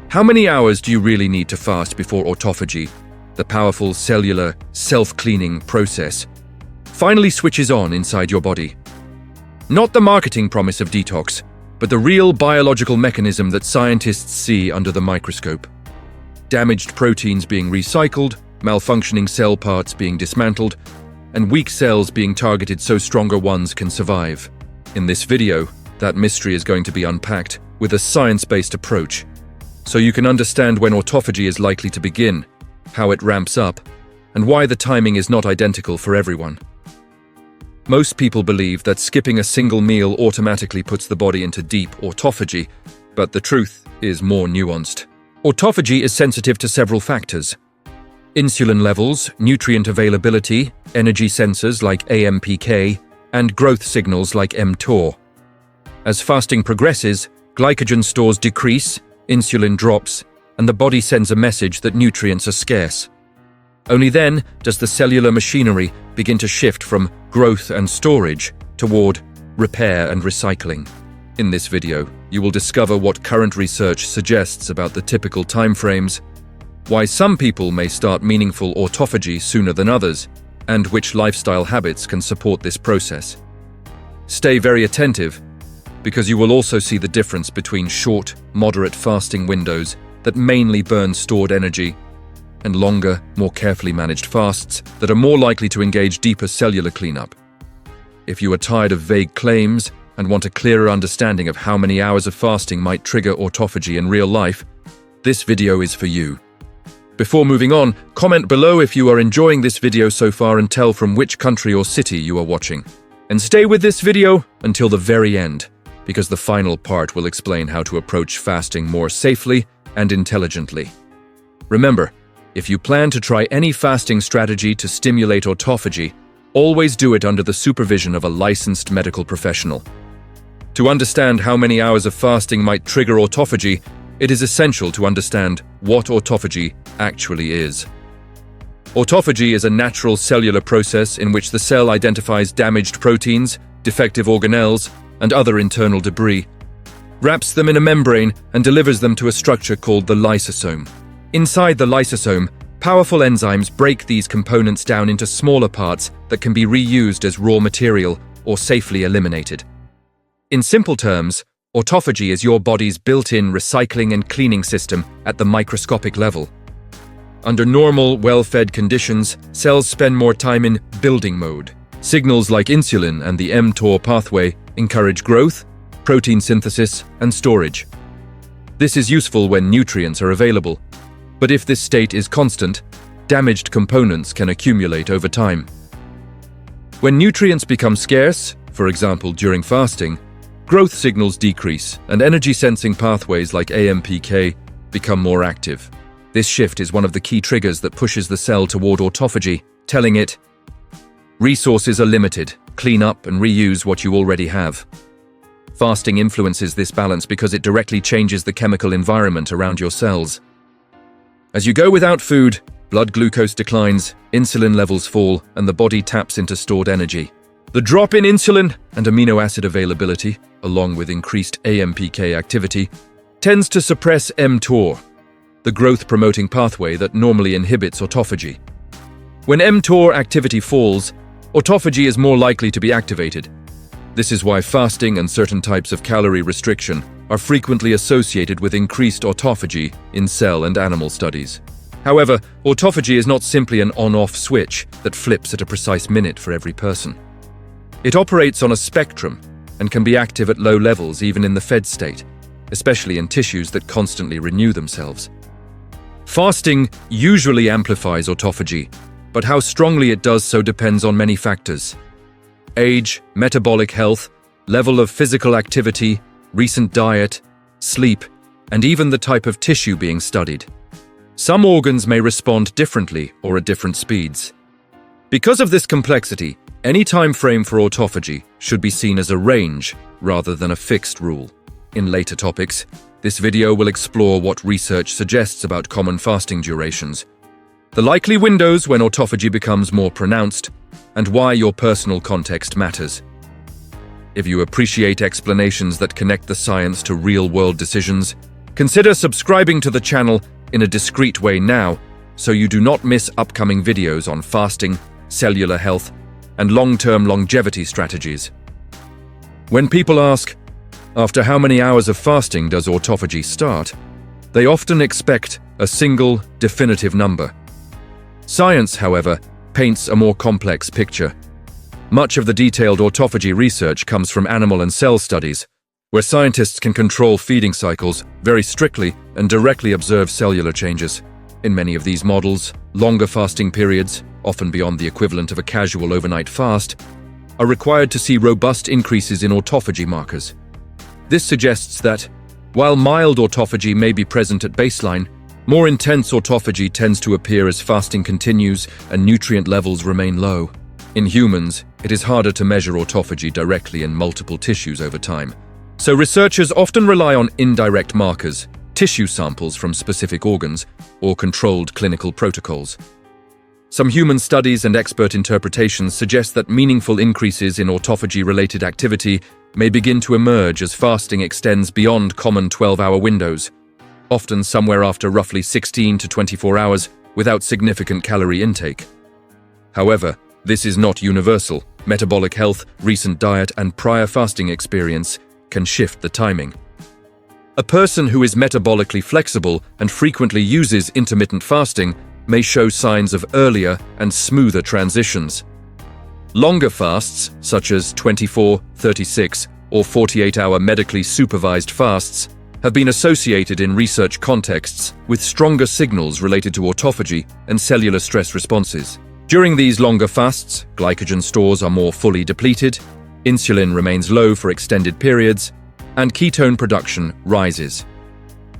How many hours do you really need to fast before autophagy, the powerful cellular, self-cleaning process, finally switches on inside your body? Not the marketing promise of detox, but the real biological mechanism that scientists see under the microscope. Damaged proteins being recycled, malfunctioning cell parts being dismantled, and weak cells being targeted so stronger ones can survive. In this video, that mystery is going to be unpacked with a science-based approach, so you can understand when autophagy is likely to begin, how it ramps up, and why the timing is not identical for everyone. Most people believe that skipping a single meal automatically puts the body into deep autophagy, but the truth is more nuanced. Autophagy is sensitive to several factors: insulin levels, nutrient availability, energy sensors like AMPK, and growth signals like mTOR. As fasting progresses, glycogen stores decrease, insulin drops, and the body sends a message that nutrients are scarce. Only then does the cellular machinery begin to shift from growth and storage toward repair and recycling. In this video, you will discover what current research suggests about the typical timeframes, why some people may start meaningful autophagy sooner than others, and which lifestyle habits can support this process. Stay very attentive, because you will also see the difference between short, moderate fasting windows that mainly burn stored energy and longer, more carefully managed fasts that are more likely to engage deeper cellular cleanup. If you are tired of vague claims and want a clearer understanding of how many hours of fasting might trigger autophagy in real life, this video is for you. Before moving on, comment below if you are enjoying this video so far and tell from which country or city you are watching. And stay with this video until the very end, because the final part will explain how to approach fasting more safely and intelligently. Remember, if you plan to try any fasting strategy to stimulate autophagy, always do it under the supervision of a licensed medical professional. To understand how many hours of fasting might trigger autophagy, it is essential to understand what autophagy actually is. Autophagy is a natural cellular process in which the cell identifies damaged proteins, defective organelles, and other internal debris, wraps them in a membrane, and delivers them to a structure called the lysosome. Inside the lysosome, powerful enzymes break these components down into smaller parts that can be reused as raw material or safely eliminated. In simple terms, autophagy is your body's built-in recycling and cleaning system at the microscopic level. Under normal, well-fed conditions, cells spend more time in building mode. Signals like insulin and the mTOR pathway encourage growth, protein synthesis, and storage. This is useful when nutrients are available, but if this state is constant, damaged components can accumulate over time. When nutrients become scarce, for example during fasting, growth signals decrease and energy-sensing pathways like AMPK become more active. This shift is one of the key triggers that pushes the cell toward autophagy, telling it, resources are limited, clean up and reuse what you already have. Fasting influences this balance because it directly changes the chemical environment around your cells. As you go without food, blood glucose declines, insulin levels fall, and the body taps into stored energy. The drop in insulin and amino acid availability, along with increased AMPK activity, tends to suppress mTOR, the growth-promoting pathway that normally inhibits autophagy. When mTOR activity falls, autophagy is more likely to be activated. This is why fasting and certain types of calorie restriction are frequently associated with increased autophagy in cell and animal studies. However, autophagy is not simply an on-off switch that flips at a precise minute for every person. It operates on a spectrum and can be active at low levels even in the fed state, especially in tissues that constantly renew themselves. Fasting usually amplifies autophagy, but how strongly it does so depends on many factors: age, metabolic health, level of physical activity, recent diet, sleep, and even the type of tissue being studied. Some organs may respond differently or at different speeds. Because of this complexity, any time frame for autophagy should be seen as a range rather than a fixed rule. In later topics, this video will explore what research suggests about common fasting durations, the likely windows when autophagy becomes more pronounced, and why your personal context matters. If you appreciate explanations that connect the science to real-world decisions, Consider subscribing to the channel in a discreet way now, so you do not miss upcoming videos on fasting, cellular health, and long-term longevity strategies. When people ask, after how many hours of fasting does autophagy start, they often expect a single, definitive number. Science, however, paints a more complex picture. Much of the detailed autophagy research comes from animal and cell studies, where scientists can control feeding cycles very strictly and directly observe cellular changes. In many of these models, longer fasting periods, often beyond the equivalent of a casual overnight fast, are required to see robust increases in autophagy markers. This suggests that, while mild autophagy may be present at baseline, more intense autophagy tends to appear as fasting continues and nutrient levels remain low. In humans, it is harder to measure autophagy directly in multiple tissues over time, so researchers often rely on indirect markers, tissue samples from specific organs, or controlled clinical protocols. Some human studies and expert interpretations suggest that meaningful increases in autophagy-related activity may begin to emerge as fasting extends beyond common 12-hour windows, often somewhere after roughly 16 to 24 hours without significant calorie intake. However, this is not universal. Metabolic health, recent diet, and prior fasting experience can shift the timing. A person who is metabolically flexible and frequently uses intermittent fasting may show signs of earlier and smoother transitions. Longer fasts, such as 24, 36, or 48-hour medically supervised fasts, have been associated in research contexts with stronger signals related to autophagy and cellular stress responses. During these longer fasts, glycogen stores are more fully depleted, insulin remains low for extended periods, and ketone production rises.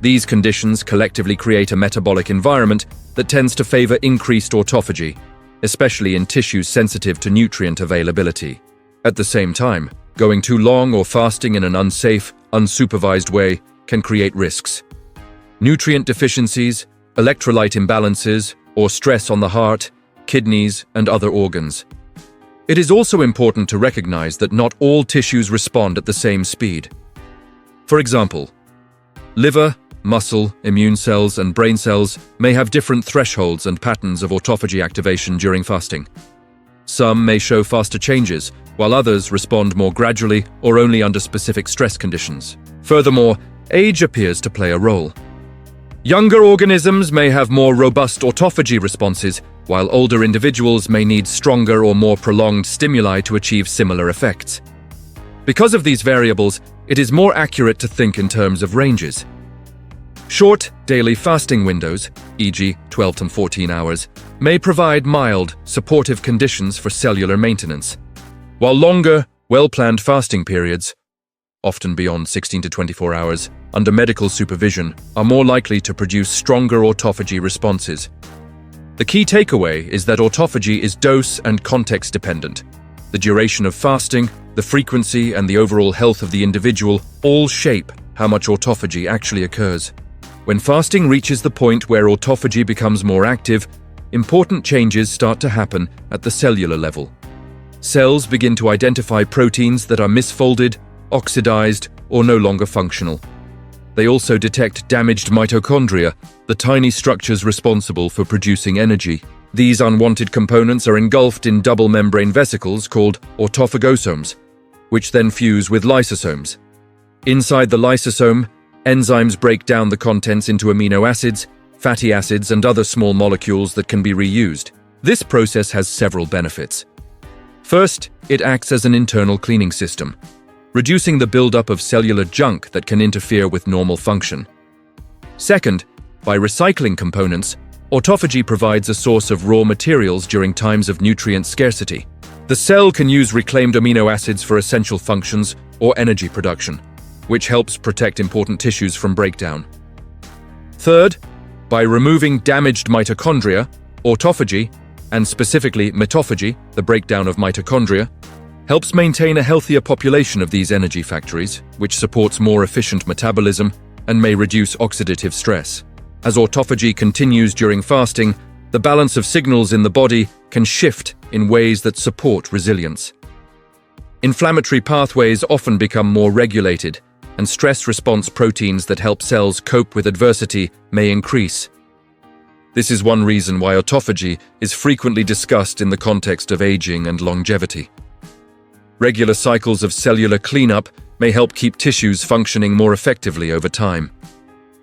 These conditions collectively create a metabolic environment that tends to favor increased autophagy, especially in tissues sensitive to nutrient availability. At the same time, going too long or fasting in an unsafe, unsupervised way can create risks. Nutrient deficiencies, electrolyte imbalances, or stress on the heart, kidneys, and other organs. It is also important to recognize that not all tissues respond at the same speed. For example, liver, muscle, immune cells, and brain cells may have different thresholds and patterns of autophagy activation during fasting. Some may show faster changes, while others respond more gradually or only under specific stress conditions. Furthermore, age appears to play a role. Younger organisms may have more robust autophagy responses, while older individuals may need stronger or more prolonged stimuli to achieve similar effects. Because of these variables, it is more accurate to think in terms of ranges. Short, daily fasting windows, e.g. 12 to 14 hours, may provide mild, supportive conditions for cellular maintenance, while longer, well-planned fasting periods, often beyond 16 to 24 hours, under medical supervision, are more likely to produce stronger autophagy responses. The key takeaway is that autophagy is dose and context dependent. The duration of fasting, the frequency, and the overall health of the individual all shape how much autophagy actually occurs. When fasting reaches the point where autophagy becomes more active, important changes start to happen at the cellular level. Cells begin to identify proteins that are misfolded, oxidized, or no longer functional. They also detect damaged mitochondria, the tiny structures responsible for producing energy. These unwanted components are engulfed in double membrane vesicles called autophagosomes, which then fuse with lysosomes. Inside the lysosome, enzymes break down the contents into amino acids, fatty acids, and other small molecules that can be reused. This process has several benefits. First, it acts as an internal cleaning system, reducing the buildup of cellular junk that can interfere with normal function. Second, by recycling components, autophagy provides a source of raw materials during times of nutrient scarcity. The cell can use reclaimed amino acids for essential functions or energy production, which helps protect important tissues from breakdown. Third, by removing damaged mitochondria, autophagy, and specifically mitophagy, the breakdown of mitochondria, helps maintain a healthier population of these energy factories, which supports more efficient metabolism and may reduce oxidative stress. As autophagy continues during fasting, the balance of signals in the body can shift in ways that support resilience. Inflammatory pathways often become more regulated, and stress response proteins that help cells cope with adversity may increase. This is one reason why autophagy is frequently discussed in the context of aging and longevity. Regular cycles of cellular cleanup may help keep tissues functioning more effectively over time.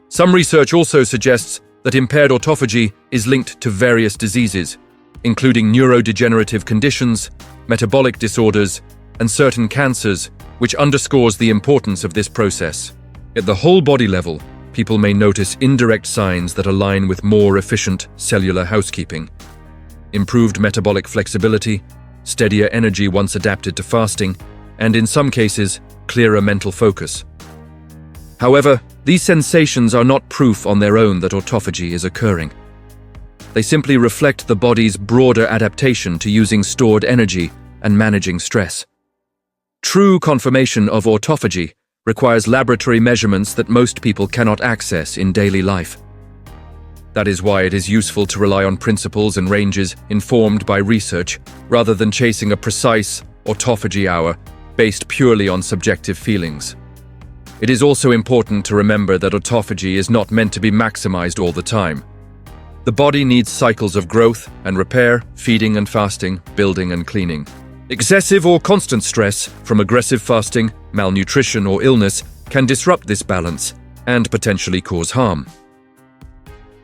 Some research also suggests that impaired autophagy is linked to various diseases, including neurodegenerative conditions, metabolic disorders, and certain cancers, which underscores the importance of this process. At the whole body level, people may notice indirect signs that align with more efficient cellular housekeeping. Improved metabolic flexibility, steadier energy once adapted to fasting, and in some cases, clearer mental focus. However, these sensations are not proof on their own that autophagy is occurring. They simply reflect the body's broader adaptation to using stored energy and managing stress. True confirmation of autophagy requires laboratory measurements that most people cannot access in daily life. That is why it is useful to rely on principles and ranges informed by research, rather than chasing a precise autophagy hour based purely on subjective feelings. It is also important to remember that autophagy is not meant to be maximized all the time. The body needs cycles of growth and repair, feeding and fasting, building and cleaning. Excessive or constant stress from aggressive fasting, malnutrition or illness can disrupt this balance and potentially cause harm.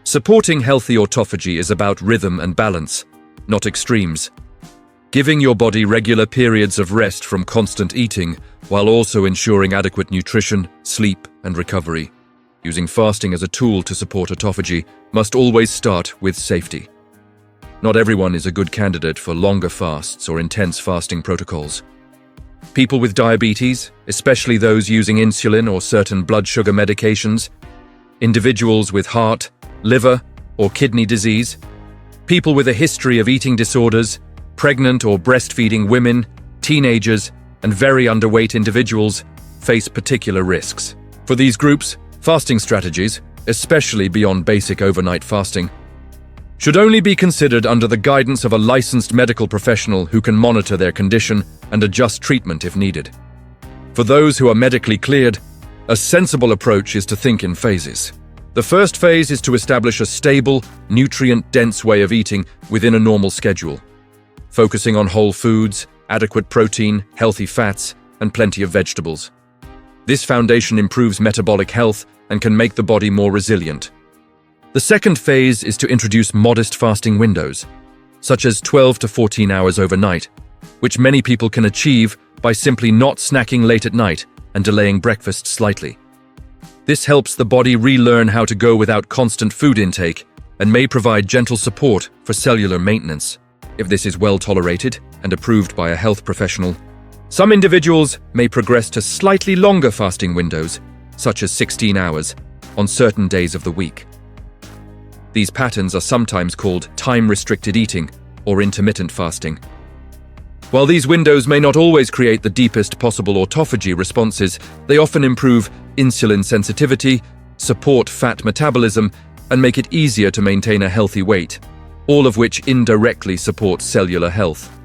Supporting healthy autophagy is about rhythm and balance, not extremes. Giving your body regular periods of rest from constant eating while also ensuring adequate nutrition, sleep, and recovery. Using fasting as a tool to support autophagy must always start with safety. Not everyone is a good candidate for longer fasts or intense fasting protocols. People with diabetes, especially those using insulin or certain blood sugar medications, individuals with heart, liver, or kidney disease, people with a history of eating disorders, pregnant or breastfeeding women, teenagers, and very underweight individuals face particular risks. For these groups, fasting strategies, especially beyond basic overnight fasting, should only be considered under the guidance of a licensed medical professional who can monitor their condition and adjust treatment if needed. For those who are medically cleared, a sensible approach is to think in phases. The first phase is to establish a stable, nutrient-dense way of eating within a normal schedule, focusing on whole foods, adequate protein, healthy fats, and plenty of vegetables. This foundation improves metabolic health and can make the body more resilient. The second phase is to introduce modest fasting windows, such as 12 to 14 hours overnight, which many people can achieve by simply not snacking late at night and delaying breakfast slightly. This helps the body relearn how to go without constant food intake and may provide gentle support for cellular maintenance. If this is well tolerated and approved by a health professional, some individuals may progress to slightly longer fasting windows, such as 16 hours, on certain days of the week. These patterns are sometimes called time-restricted eating or intermittent fasting. While these windows may not always create the deepest possible autophagy responses, they often improve insulin sensitivity, support fat metabolism, and make it easier to maintain a healthy weight, all of which indirectly support cellular health.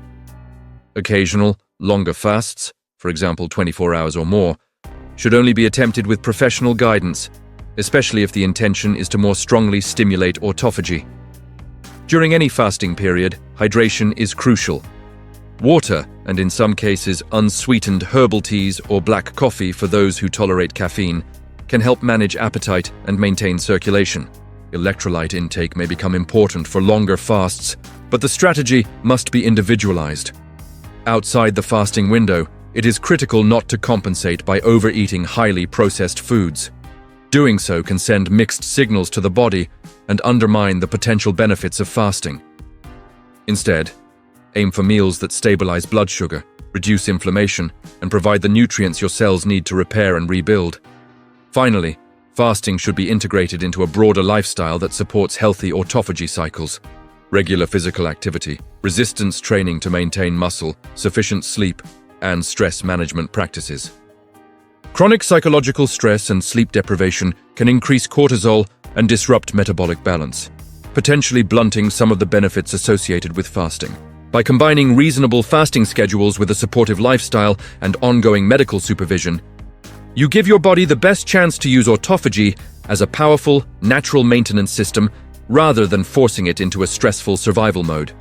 Occasional, longer fasts, for example 24 hours or more, should only be attempted with professional guidance, especially if the intention is to more strongly stimulate autophagy. During any fasting period, hydration is crucial. Water, and in some cases unsweetened herbal teas or black coffee for those who tolerate caffeine, can help manage appetite and maintain circulation. Electrolyte intake may become important for longer fasts, but the strategy must be individualized. Outside the fasting window, it is critical not to compensate by overeating highly processed foods. Doing so can send mixed signals to the body and undermine the potential benefits of fasting. Instead, aim for meals that stabilize blood sugar, reduce inflammation, and provide the nutrients your cells need to repair and rebuild. Finally, fasting should be integrated into a broader lifestyle that supports healthy autophagy cycles. Regular physical activity, resistance training to maintain muscle, sufficient sleep, and stress management practices. Chronic psychological stress and sleep deprivation can increase cortisol and disrupt metabolic balance, potentially blunting some of the benefits associated with fasting. By combining reasonable fasting schedules with a supportive lifestyle and ongoing medical supervision, You give your body the best chance to use autophagy as a powerful, natural maintenance system rather than forcing it into a stressful survival mode.